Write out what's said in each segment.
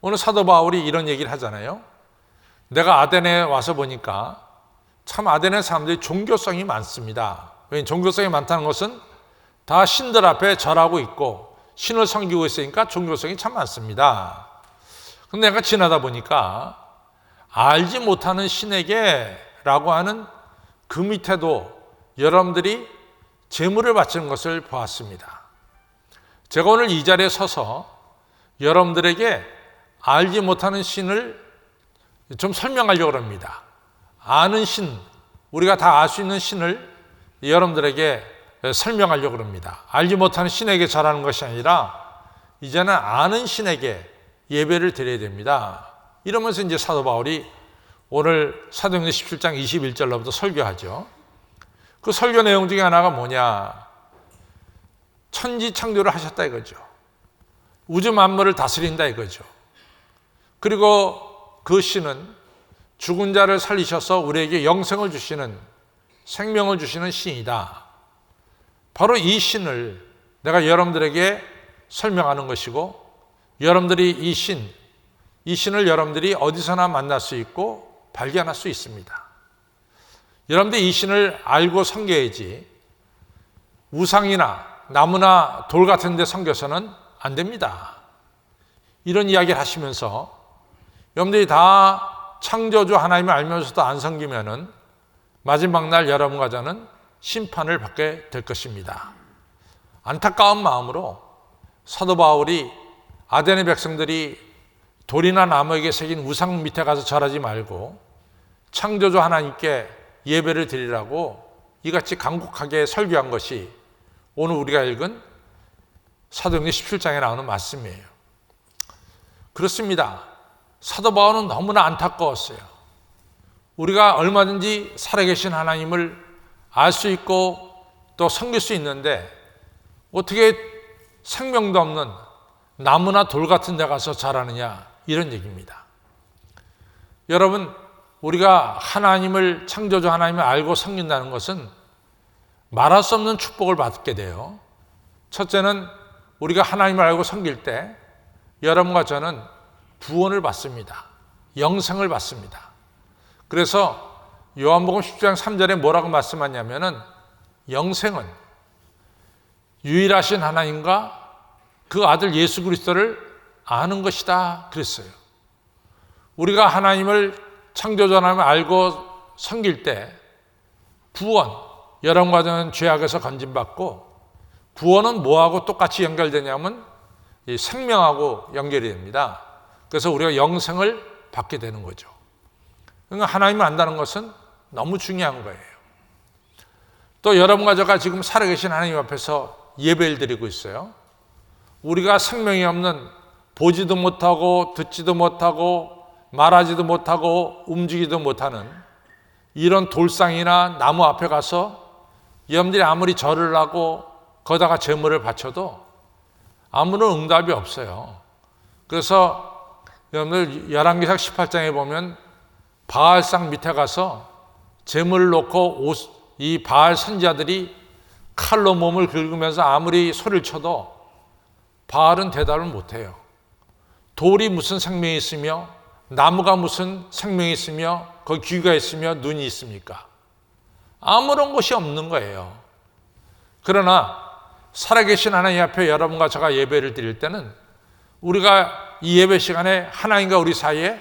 오늘 사도 바울이 이런 얘기를 하잖아요. 내가 아데네에 와서 보니까 참 아데네 사람들이 종교성이 많습니다. 왜냐하면 종교성이 많다는 것은 다 신들 앞에 절하고 있고 신을 섬기고 있으니까 종교성이 참 많습니다. 근데 내가 지나다 보니까 알지 못하는 신에게 라고 하는 그 밑에도 여러분들이 제물을 바치는 것을 보았습니다. 제가 오늘 이 자리에 서서 여러분들에게 알지 못하는 신을 좀 설명하려고 합니다. 아는 신, 우리가 다 알 수 있는 신을 여러분들에게 설명하려고 합니다. 알지 못하는 신에게 절하는 것이 아니라 이제는 아는 신에게 예배를 드려야 됩니다. 이러면서 이제 사도 바울이 오늘 사도행전 17장 21절로부터 설교하죠. 그 설교 내용 중에 하나가 뭐냐? 천지 창조를 하셨다 이거죠. 우주 만물을 다스린다 이거죠. 그리고 그 신은 죽은 자를 살리셔서 우리에게 영생을 주시는, 생명을 주시는 신이다. 바로 이 신을 내가 여러분들에게 설명하는 것이고, 여러분들이 이 신을 여러분들이 어디서나 만날 수 있고 발견할 수 있습니다. 여러분들이 이 신을 알고 섬겨야지 우상이나 나무나 돌 같은 데 섬겨서는 안 됩니다. 이런 이야기를 하시면서 여러분들이 다 창조주 하나님을 알면서도 안 섬기면은 마지막 날 여러분과 저는 심판을 받게 될 것입니다. 안타까운 마음으로 사도 바울이 아데네 백성들이 돌이나 나무에게 새긴 우상 밑에 가서 절하지 말고 창조주 하나님께 예배를 드리라고 이같이 간곡하게 설교한 것이 오늘 우리가 읽은 사도행전 17장에 나오는 말씀이에요. 그렇습니다. 사도 바울은 너무나 안타까웠어요. 우리가 얼마든지 살아계신 하나님을 알 수 있고 또 섬길 수 있는데 어떻게 생명도 없는 나무나 돌 같은 데 가서 자라느냐, 이런 얘기입니다. 여러분, 우리가 하나님을, 창조주 하나님을 알고 섬긴다는 것은 말할 수 없는 축복을 받게 돼요. 첫째는 우리가 하나님을 알고 섬길 때 여러분과 저는 구원을 받습니다. 영생을 받습니다. 그래서 요한복음 10장 3절에 뭐라고 말씀하냐면은 영생은 유일하신 하나님과 그 아들 예수 그리스도를 아는 것이다 그랬어요. 우리가 하나님을, 창조주 하나님을 알고 섬길 때 구원, 여러분과 저는 죄악에서 건진받고, 구원은 뭐하고 똑같이 연결되냐면 이 생명하고 연결이 됩니다. 그래서 우리가 영생을 받게 되는 거죠. 그러니까 하나님을 안다는 것은 너무 중요한 거예요. 또 여러분과 저가 지금 살아계신 하나님 앞에서 예배를 드리고 있어요. 우리가 생명이 없는, 보지도 못하고 듣지도 못하고 말하지도 못하고 움직이지도 못하는 이런 돌상이나 나무 앞에 가서 여러분들이 아무리 절을 하고 거기다가 제물을 바쳐도 아무런 응답이 없어요. 그래서 여러분들 열왕기상 18장에 보면 바알상 밑에 가서 제물을 놓고 이 바알 선지자들이 칼로 몸을 긁으면서 아무리 소리를 쳐도 바알은 대답을 못해요. 돌이 무슨 생명이 있으며 나무가 무슨 생명이 있으며 거기 귀가 있으며 눈이 있습니까? 아무런 것이 없는 거예요. 그러나 살아계신 하나님 앞에 여러분과 제가 예배를 드릴 때는 우리가 이 예배 시간에 하나님과 우리 사이에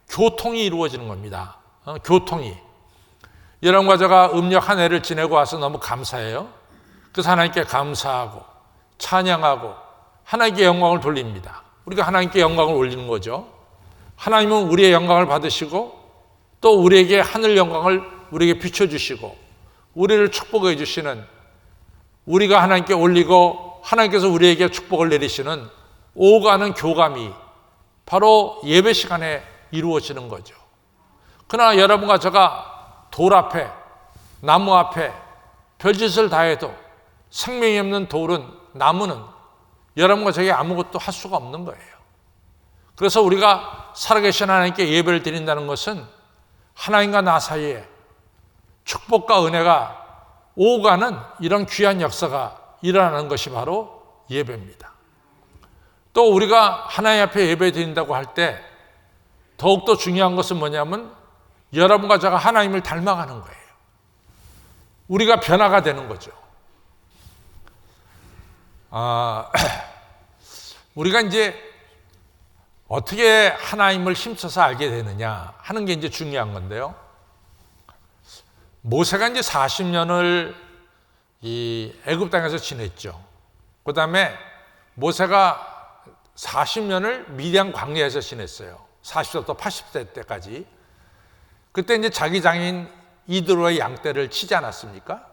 교통이 이루어지는 겁니다. 교통이. 여러분과 제가 음력 한 해를 지내고 와서 너무 감사해요. 그래서 하나님께 감사하고 찬양하고 하나님께 영광을 돌립니다. 우리가 하나님께 영광을 올리는 거죠. 하나님은 우리의 영광을 받으시고 또 우리에게 하늘 영광을 우리에게 비춰주시고 우리를 축복해 주시는, 우리가 하나님께 올리고 하나님께서 우리에게 축복을 내리시는 오가는 교감이 바로 예배 시간에 이루어지는 거죠. 그러나 여러분과 제가 돌 앞에, 나무 앞에 별짓을 다 해도 생명이 없는 돌은, 나무는 여러분과 저에게 아무것도 할 수가 없는 거예요. 그래서 우리가 살아계신 하나님께 예배를 드린다는 것은 하나님과 나 사이에 축복과 은혜가 오가는 이런 귀한 역사가 일어나는 것이 바로 예배입니다. 또 우리가 하나님 앞에 예배 드린다고 할 때 더욱더 중요한 것은 뭐냐면 여러분과 제가 하나님을 닮아가는 거예요. 우리가 변화가 되는 거죠. 우리가 이제 어떻게 하나님을 힘써서 알게 되느냐 하는 게 이제 중요한 건데요. 모세가 이제 40년을 이 애굽 땅에서 지냈죠. 그 다음에 모세가 40년을 미디안 광야에서 지냈어요. 40세부터 80세 때까지. 그때 이제 자기 장인 이드로의 양떼를 치지 않았습니까?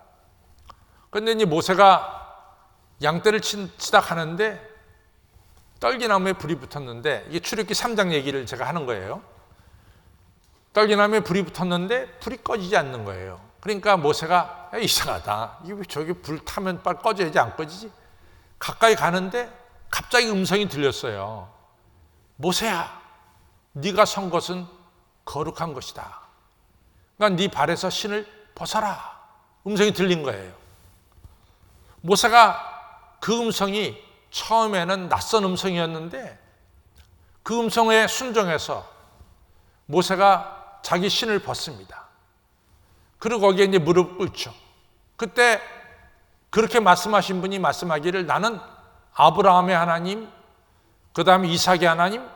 그런데 이제 모세가 양떼를 치다 하는데 떨기나무에 불이 붙었는데, 이게 출애굽기 3장 얘기를 제가 하는 거예요. 떨기나무에 불이 붙었는데 불이 꺼지지 않는 거예요. 그러니까 모세가 이상하다. 이거 저기 불 타면 빨리 꺼져야지 안 꺼지지? 가까이 가는데 갑자기 음성이 들렸어요. 모세야, 네가 선 것은 거룩한 것이다. 그러니까 네 발에서 신을 벗어라. 음성이 들린 거예요. 모세가 그 음성이 처음에는 낯선 음성이었는데 그 음성에 순종해서 모세가 자기 신을 벗습니다. 그리고 거기에 이제 무릎 꿇죠. 그때 그렇게 말씀하신 분이 말씀하기를 나는 아브라함의 하나님, 그 다음에 이삭의 하나님,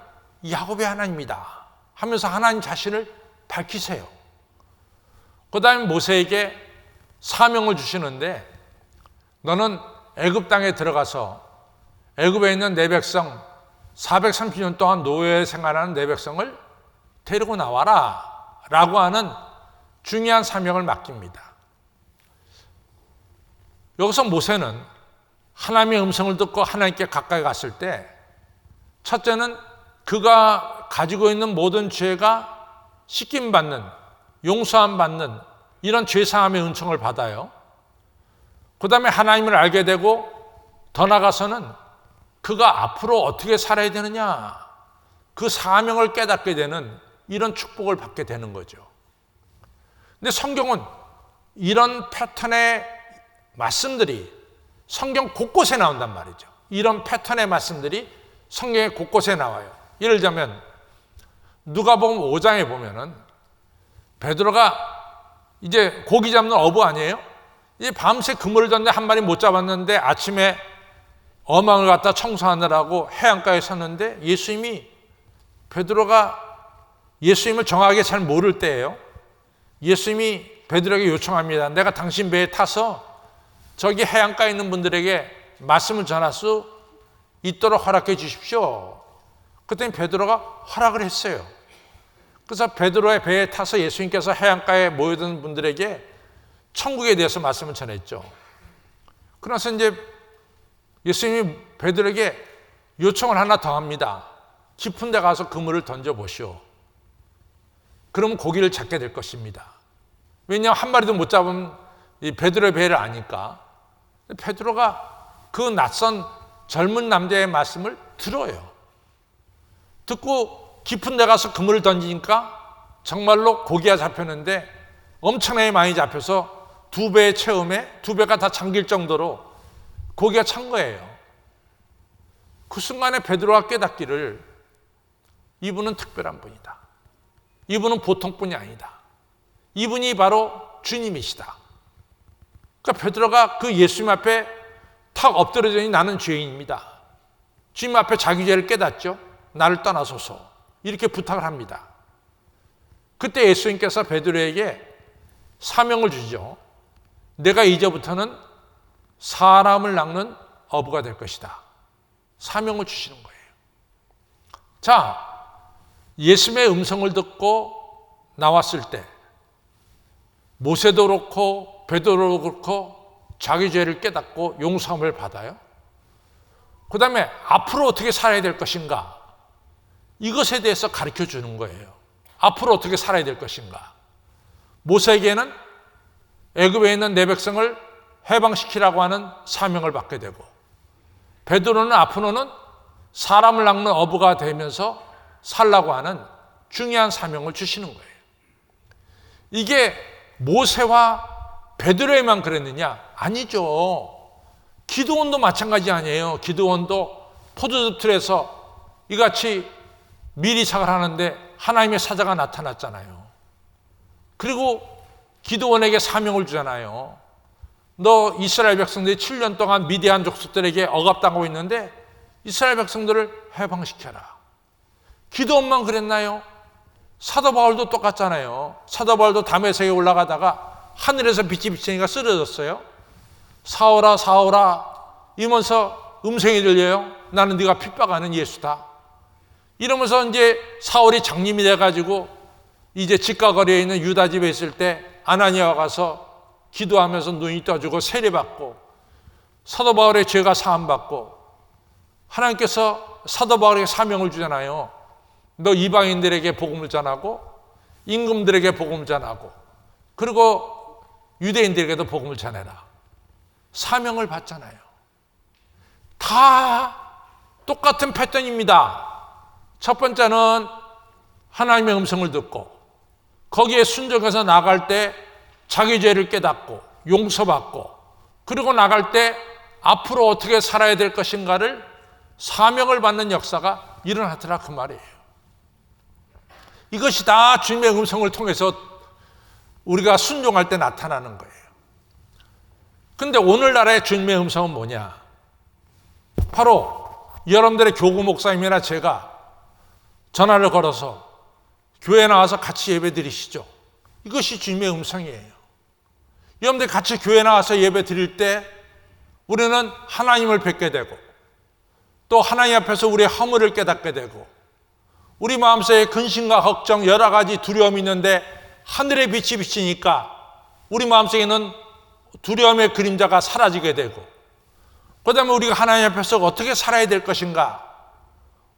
야곱의 하나님이다 하면서 하나님 자신을 밝히세요. 그 다음에 모세에게 사명을 주시는데 너는 애굽 땅에 들어가서 애굽에 있는 내 백성 430년 동안 노예 생활하는 내 백성을 데리고 나와라 라고 하는 중요한 사명을 맡깁니다. 여기서 모세는 하나님의 음성을 듣고 하나님께 가까이 갔을 때 첫째는 그가 가지고 있는 모든 죄가 씻김받는, 용서함 받는 이런 죄사함의 은총을 받아요. 그 다음에 하나님을 알게 되고 더 나아가서는 그가 앞으로 어떻게 살아야 되느냐, 그 사명을 깨닫게 되는 이런 축복을 받게 되는 거죠. 근데 성경은 이런 패턴의 말씀들이 성경 곳곳에 나온단 말이죠. 이런 패턴의 말씀들이 성경에 곳곳에 나와요. 예를 들자면 누가복음 5장에 보면은 베드로가 이제 고기 잡는 어부 아니에요? 이제 밤새 그물을 던데 한 마리 못 잡았는데 아침에 어망을 갖다 청소하느라고 해안가에 섰는데 베드로가 예수님을 정확하게 잘 모를 때예요. 예수님이 베드로에게 요청합니다. 내가 당신 배에 타서 저기 해안가에 있는 분들에게 말씀을 전할 수 있도록 허락해 주십시오. 그랬더니 베드로가 허락을 했어요. 그래서 베드로의 배에 타서 예수님께서 해안가에 모여든 분들에게 천국에 대해서 말씀을 전했죠. 그래서 이제 예수님이 베드로에게 요청을 하나 더 합니다. 깊은 데 가서 그물을 던져보시오. 그러면 고기를 잡게 될 것입니다. 왜냐하면 한 마리도 못 잡은 이 베드로의 배를 아니까. 베드로가 그 낯선 젊은 남자의 말씀을 들어요. 듣고 깊은 데 가서 그물을 던지니까 정말로 고기가 잡혔는데 엄청나게 많이 잡혀서 2배의 체험에 2배가 다 잠길 정도로 고기가 찬 거예요. 그 순간에 베드로가 깨닫기를 이분은 특별한 분이다. 이분은 보통 분이 아니다. 이분이 바로 주님이시다. 그러니까 베드로가 그 예수님 앞에 탁 엎드려져니 나는 죄인입니다. 주님 앞에 자기 죄를 깨닫죠. 나를 떠나소서. 이렇게 부탁을 합니다. 그때 예수님께서 베드로에게 사명을 주죠. 내가 이제부터는 사람을 낚는 어부가 될 것이다. 사명을 주시는 거예요. 자, 예수님의 음성을 듣고 나왔을 때 모세도 그렇고 베드로도 그렇고 자기 죄를 깨닫고 용서함을 받아요. 그 다음에 앞으로 어떻게 살아야 될 것인가, 이것에 대해서 가르쳐 주는 거예요. 앞으로 어떻게 살아야 될 것인가. 모세에게는 애굽에 있는 내 백성을 해방시키라고 하는 사명을 받게 되고, 베드로는 앞으로는 사람을 낚는 어부가 되면서 살라고 하는 중요한 사명을 주시는 거예요. 이게 모세와 베드로에만 그랬느냐? 아니죠. 기드온도 마찬가지 아니에요. 기드온도 포도즙 틀에서 이같이 미리착을 하는데 하나님의 사자가 나타났잖아요. 그리고 기드온에게 사명을 주잖아요. 너 이스라엘 백성들이 7년 동안 미디안 족속들에게 억압당하고 있는데 이스라엘 백성들을 해방시켜라. 기드온만 그랬나요? 사도 바울도 똑같잖아요. 사도 바울도 다메섹에 올라가다가 하늘에서 빛이 비치니까 쓰러졌어요. 사울아 사울아 이러면서 음성이 들려요. 나는 네가 핍박하는 예수다. 이러면서 이제 사울이 장님이 돼가지고 이제 집가거리에 있는 유다 집에 있을 때 아나니아가 가서 기도하면서 눈이 떠지고 세례받고 사도 바울의 죄가 사함받고 하나님께서 사도 바울에게 사명을 주잖아요. 너 이방인들에게 복음을 전하고 임금들에게 복음을 전하고 그리고 유대인들에게도 복음을 전해라. 사명을 받잖아요. 다 똑같은 패턴입니다. 첫 번째는 하나님의 음성을 듣고 거기에 순종해서 나갈 때 자기 죄를 깨닫고 용서받고 그리고 나갈 때 앞으로 어떻게 살아야 될 것인가를 사명을 받는 역사가 일어나더라 그 말이에요. 이것이 다 주님의 음성을 통해서 우리가 순종할 때 나타나는 거예요. 그런데 오늘날의 주님의 음성은 뭐냐? 바로 여러분들의 교구 목사님이나 제가 전화를 걸어서 교회에 나와서 같이 예배 드리시죠. 이것이 주님의 음성이에요. 여러분들 같이 교회 나와서 예배 드릴 때 우리는 하나님을 뵙게 되고 또 하나님 앞에서 우리의 허물을 깨닫게 되고 우리 마음속에 근심과 걱정 여러 가지 두려움이 있는데 하늘의 빛이 비치니까 우리 마음속에는 두려움의 그림자가 사라지게 되고 그 다음에 우리가 하나님 앞에서 어떻게 살아야 될 것인가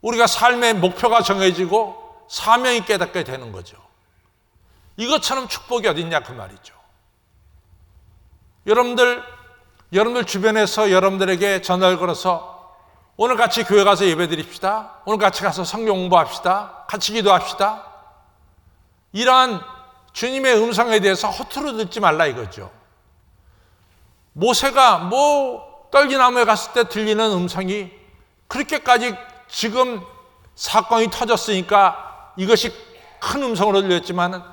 우리가 삶의 목표가 정해지고 사명이 깨닫게 되는 거죠. 이것처럼 축복이 어딨냐 그 말이죠. 여러분들 주변에서 여러분들에게 전화를 걸어서 오늘 같이 교회 가서 예배 드립시다. 오늘 같이 가서 성경 공부합시다. 같이 기도합시다. 이러한 주님의 음성에 대해서 허투루 듣지 말라 이거죠. 모세가 떨기나무에 갔을 때 들리는 음성이 그렇게까지 지금 사건이 터졌으니까 이것이 큰 음성으로 들렸지만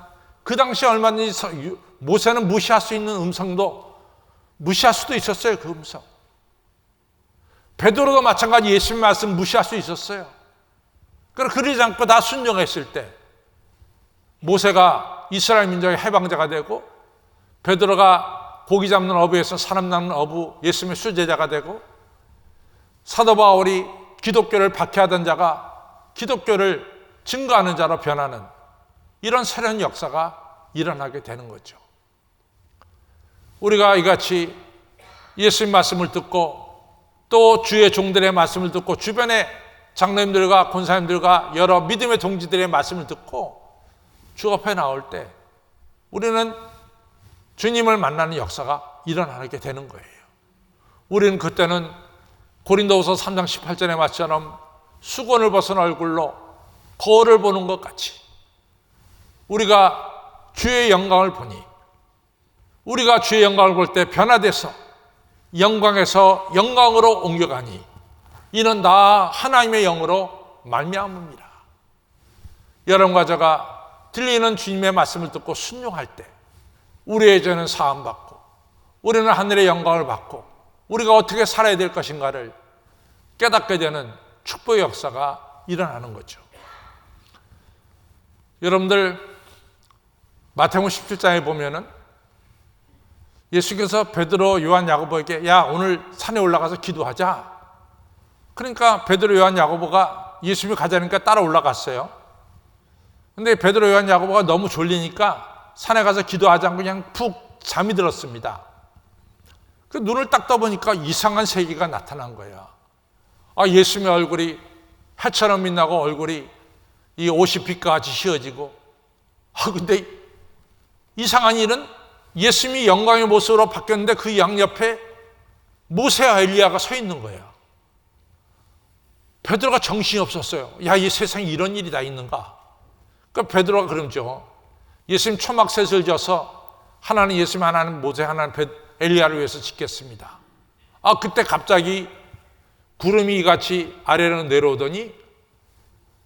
그 당시 얼마든지 모세는 무시할 수 있는 음성도 무시할 수도 있었어요. 그 음성. 베드로도 마찬가지 예수님 말씀 무시할 수 있었어요. 그러지 않고 다 순종했을 때 모세가 이스라엘 민족의 해방자가 되고 베드로가 고기 잡는 어부에서 사람 잡는 어부 예수님의 수제자가 되고 사도 바울이 기독교를 박해하던 자가 기독교를 증거하는 자로 변하는 이런 새로운 역사가 일어나게 되는 거죠. 우리가 이같이 예수님 말씀을 듣고 또 주의 종들의 말씀을 듣고 주변의 장로님들과 권사님들과 여러 믿음의 동지들의 말씀을 듣고 주 앞에 나올 때 우리는 주님을 만나는 역사가 일어나게 되는 거예요. 우리는 그때는 고린도후서 3장 18절의 말처럼 수건을 벗은 얼굴로 거울을 보는 것 같이 우리가 주의 영광을 보니 우리가 주의 영광을 볼 때 변화돼서 영광에서 영광으로 옮겨가니 이는 다 하나님의 영으로 말미암음이라. 여러분과 제가 들리는 주님의 말씀을 듣고 순종할 때 우리의 죄는 사함받고 우리는 하늘의 영광을 받고 우리가 어떻게 살아야 될 것인가를 깨닫게 되는 축복의 역사가 일어나는 거죠. 여러분들 마태복음 17장에 보면은 예수께서 베드로, 요한, 야고보에게 야 오늘 산에 올라가서 기도하자. 그러니까 베드로, 요한, 야고보가 예수님이 가자니까 따라 올라갔어요. 근데 베드로, 요한, 야고보가 너무 졸리니까 산에 가서 기도하지 않고 그냥 푹 잠이 들었습니다. 그 눈을 딱 떠보니까 이상한 세계가 나타난 거예요. 예수님의 얼굴이 해처럼 빛나고 얼굴이 이 옷이 빛과 같이 휘어지고 근데 이상한 일은 예수님이 영광의 모습으로 바뀌었는데 그 양옆에 모세와 엘리야가 서 있는 거예요. 베드로가 정신이 없었어요. 이 세상에 이런 일이 다 있는가? 그러니까 베드로가 그러죠. 예수님 초막셋을 져서 하나는 예수님, 하나는 모세, 하나는 엘리야를 위해서 짓겠습니다. 그때 갑자기 구름이 이같이 아래로 내려오더니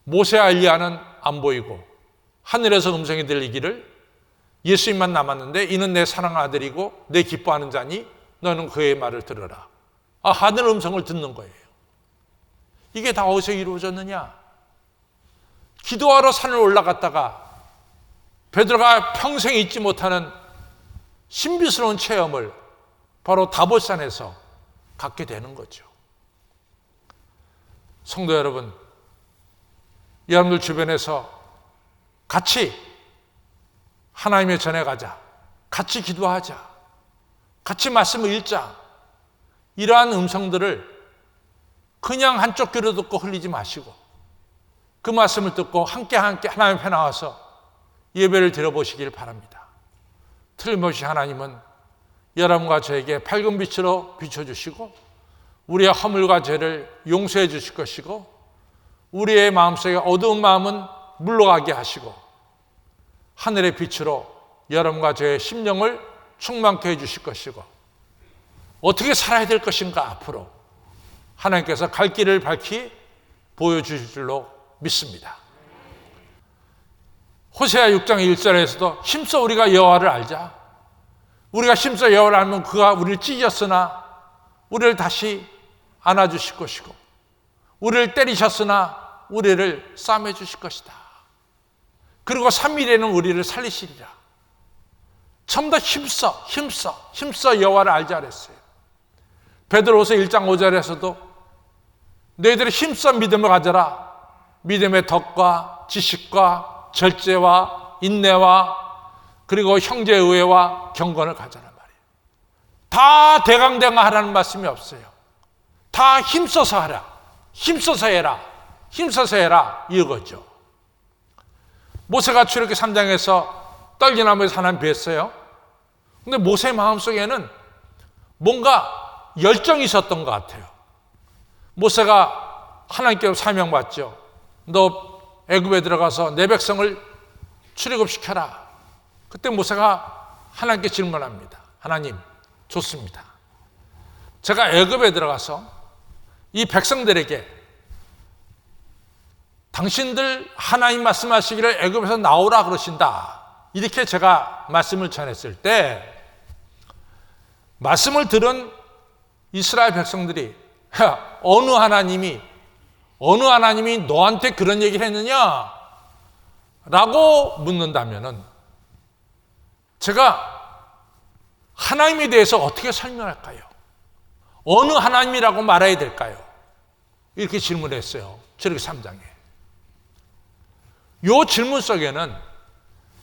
모세와 엘리야는 안 보이고 하늘에서 음성이 들리기를 예수님만 남았는데 이는 내 사랑하는 아들이고 내 기뻐하는 자니 너는 그의 말을 들으라. 하늘 음성을 듣는 거예요. 이게 다 어디서 이루어졌느냐? 기도하러 산을 올라갔다가 베드로가 평생 잊지 못하는 신비스러운 체험을 바로 다봇산에서 갖게 되는 거죠. 성도 여러분, 여러분들 주변에서 같이 하나님의 전에 가자, 같이 기도하자, 같이 말씀을 읽자, 이러한 음성들을 그냥 한쪽 귀로 듣고 흘리지 마시고 그 말씀을 듣고 함께 하나님 앞에 나와서 예배를 드려보시길 바랍니다. 틀림없이 하나님은 여러분과 저에게 밝은 빛으로 비춰주시고 우리의 허물과 죄를 용서해 주실 것이고 우리의 마음속에 어두운 마음은 물러가게 하시고 하늘의 빛으로 여러분과 저의 심령을 충만케 해 주실 것이고 어떻게 살아야 될 것인가 앞으로 하나님께서 갈 길을 밝히 보여주실 줄로 믿습니다. 호세아 6장 1절에서도 힘써 우리가 여호와를 알자. 우리가 힘써 여호와를 알면 그가 우리를 찢었으나 우리를 다시 안아주실 것이고 우리를 때리셨으나 우리를 싸매 주실 것이다. 그리고 3일에는 우리를 살리시리라. 전부 다 힘써 여호와를 알자 그랬어요. 베드로후서 1장 5절에서도 너희들이 힘써 믿음을 가져라. 믿음의 덕과 지식과 절제와 인내와 그리고 형제의 의회와 경건을 가져라 말이에요. 다 대강대강 하라는 말씀이 없어요. 다 힘써서 하라. 힘써서 해라. 힘써서 해라. 이거죠. 모세가 출애굽기 3장에서 떨기나무에서 하나님 뵀어요. 근데 모세의 마음속에는 뭔가 열정이 있었던 것 같아요. 모세가 하나님께 사명받죠. 너 애굽에 들어가서 내 백성을 출애굽시켜라. 그때 모세가 하나님께 질문합니다. 하나님, 좋습니다. 제가 애굽에 들어가서 이 백성들에게 당신들 하나님 말씀하시기를 애굽에서 나오라 그러신다. 이렇게 제가 말씀을 전했을 때 말씀을 들은 이스라엘 백성들이 어느 하나님이 너한테 그런 얘기를 했느냐? 라고 묻는다면은 제가 하나님에 대해서 어떻게 설명할까요? 어느 하나님이라고 말해야 될까요? 이렇게 질문했어요. 출애굽기 3장에. 이 질문 속에는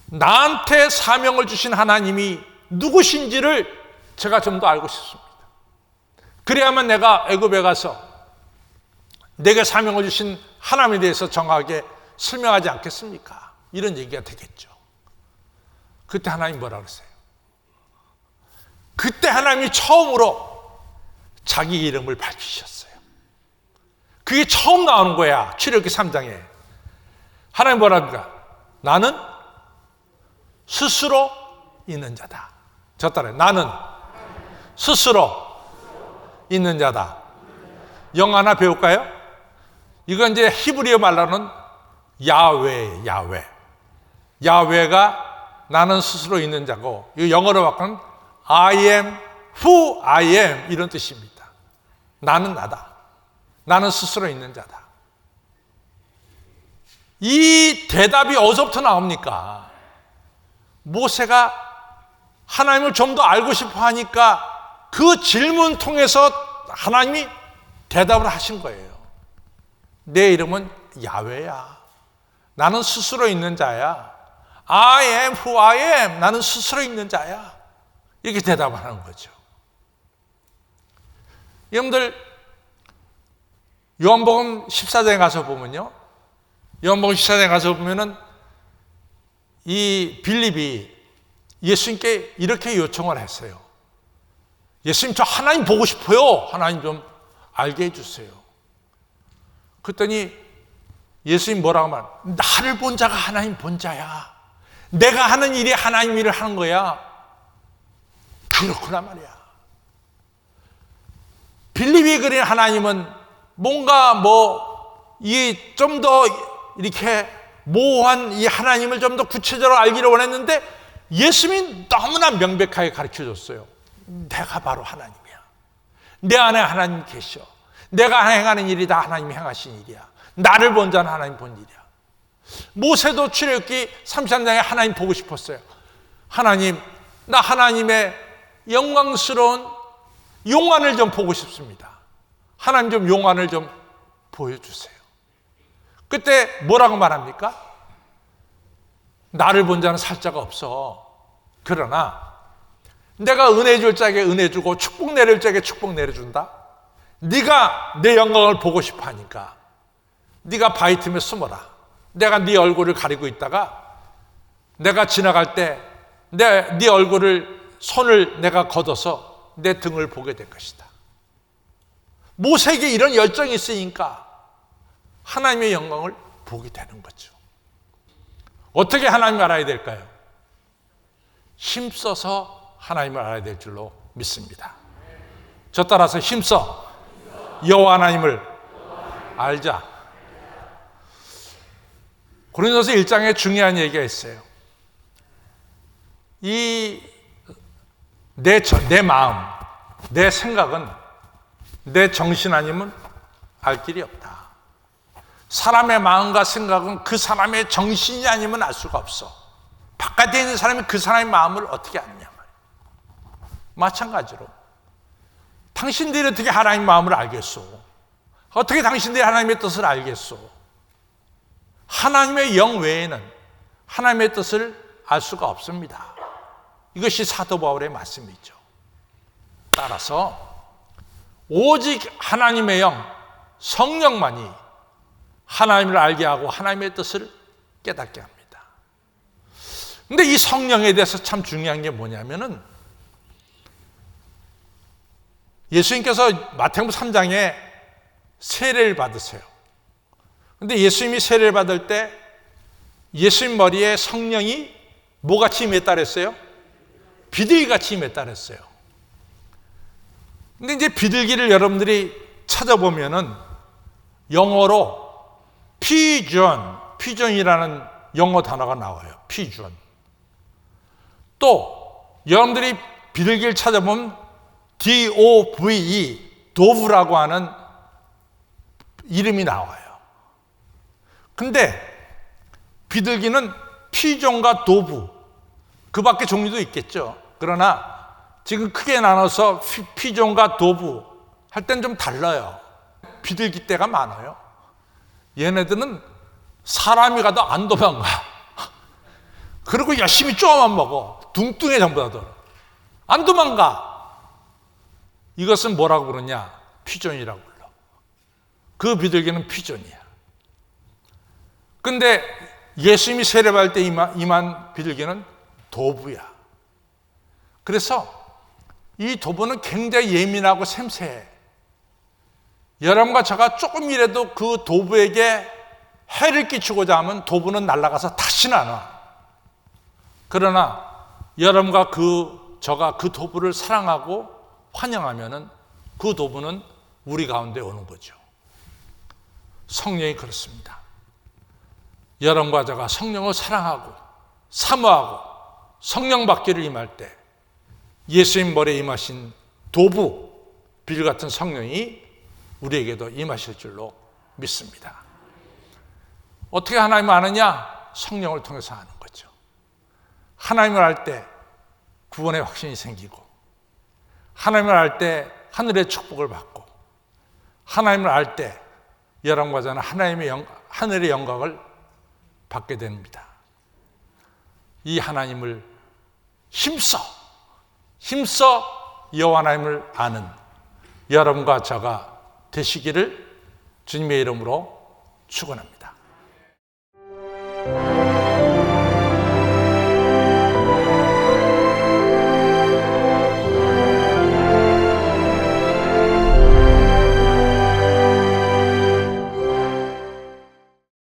나한테 사명을 주신 하나님이 누구신지를 제가 좀 더 알고 싶습니다. 그래야만 내가 애굽에 가서 내게 사명을 주신 하나님에 대해서 정확하게 설명하지 않겠습니까? 이런 얘기가 되겠죠. 그때 하나님 뭐라 그러세요? 그때 하나님이 처음으로 자기 이름을 밝히셨어요. 그게 처음 나오는 거야. 출애굽기 3장에. 하나님 뭐라 합니까? 나는 스스로 있는 자다. 저 따라요. 나는 스스로 있는 자다. 영어 하나 배울까요? 이건 이제 히브리어 말로는 야훼가 나는 스스로 있는 자고, 이 영어로 바꾸면 I am who I am 이런 뜻입니다. 나는 나다. 나는 스스로 있는 자다. 이 대답이 어디서부터 나옵니까? 모세가 하나님을 좀 더 알고 싶어 하니까 그 질문 통해서 하나님이 대답을 하신 거예요. 내 이름은 야훼야. 나는 스스로 있는 자야. I am who I am. 나는 스스로 있는 자야. 이렇게 대답을 하는 거죠. 여러분들 요한복음 14장에 가서 보면요. 요한복음 14장에 가서 보면은 이 빌립이 예수님께 이렇게 요청을 했어요. 예수님, 저 하나님 보고 싶어요. 하나님 좀 알게 해주세요. 그랬더니 예수님 뭐라고 하면, 나를 본 자가 하나님 본 자야. 내가 하는 일이 하나님 일을 하는 거야. 그렇구나 말이야. 빌립이 그린 하나님은 뭔가 이 좀 더 이렇게 모호한 이 하나님을 좀 더 구체적으로 알기를 원했는데 예수님이 너무나 명백하게 가르쳐 줬어요. 내가 바로 하나님이야. 내 안에 하나님 계셔. 내가 행하는 일이 다 하나님이 행하신 일이야. 나를 본 자는 하나님 본 일이야. 모세도 출애굽기 33장에 하나님 보고 싶었어요. 하나님, 나 하나님의 영광스러운 용안을 좀 보고 싶습니다. 하나님 좀 용안을 좀 보여주세요. 그때 뭐라고 말합니까? 나를 본 자는 살 자가 없어. 그러나 내가 은혜 줄 자에게 은혜 주고 축복 내릴 자에게 축복 내려준다. 네가 내 영광을 보고 싶어 하니까 네가 바위 틈에 숨어라. 내가 네 얼굴을 가리고 있다가 내가 지나갈 때 네 얼굴을 손을 내가 걷어서 내 등을 보게 될 것이다. 모세에게 이런 열정이 있으니까 하나님의 영광을 보게 되는 거죠. 어떻게 하나님을 알아야 될까요? 힘써서 하나님을 알아야 될 줄로 믿습니다. 저 따라서 힘써 여호와 하나님을 알자. 고린도서 1장에 중요한 얘기가 있어요. 내 마음, 내 생각은 내 정신 아니면 알 길이 없다. 사람의 마음과 생각은 그 사람의 정신이 아니면 알 수가 없어. 바깥에 있는 사람이 그 사람의 마음을 어떻게 아느냐 말이야. 마찬가지로 당신들이 어떻게 하나님의 마음을 알겠소? 어떻게 당신들이 하나님의 뜻을 알겠소? 하나님의 영 외에는 하나님의 뜻을 알 수가 없습니다. 이것이 사도 바울의 말씀이죠. 따라서 오직 하나님의 영, 성령만이 하나님을 알게 하고 하나님의 뜻을 깨닫게 합니다. 근데 이 성령에 대해서 참 중요한 게 뭐냐면은 예수님께서 마태복음 3장에 세례를 받으세요. 근데 예수님이 세례를 받을 때 예수님 머리에 성령이 뭐같이 임했다 그랬어요? 비둘기같이 임했다 그랬어요. 근데 이제 비둘기를 여러분들이 찾아보면은 영어로 피존이라는 영어 단어가 나와요. 피존. 또 여러분들이 비둘기를 찾아보면 DOVE, 도브라고 하는 이름이 나와요. 근데 비둘기는 피존과 도브, 그 밖에 종류도 있겠죠. 그러나 지금 크게 나눠서 피존과 도브 할 땐 좀 달라요. 비둘기 떼가 많아요. 얘네들은 사람이 가도 안 도망가. 그리고 열심히 쪼아만 먹어. 둥뚱해 전부 다들. 안 도망가. 이것은 뭐라고 부르냐? 피존이라고 불러. 그 비둘기는 피존이야. 근데 예수님이 세례받을 때 임한 비둘기는 도부야. 그래서 이 도부는 굉장히 예민하고 샘세해. 여러분과 제가 조금이라도 그 도부에게 해를 끼치고자 하면 도부는 날아가서 다시는 안 와. 그러나 여러분과 저가 그 도부를 사랑하고 환영하면은 그 도부는 우리 가운데 오는 거죠. 성령이 그렇습니다. 여러분과 제가 성령을 사랑하고 사모하고 성령 받기를 임할 때 예수님 머리에 임하신 도부, 빌 같은 성령이 우리에게도 임하실 줄로 믿습니다. 어떻게 하나님을 아느냐? 성령을 통해서 아는 거죠. 하나님을 알 때 구원의 확신이 생기고, 하나님을 알 때 하늘의 축복을 받고, 하나님을 알 때 여러분과 저는 하늘의 영광을 받게 됩니다. 이 하나님을 힘써 여호와 하나님을 아는 여러분과 저가 되시기를 주님의 이름으로 축원합니다.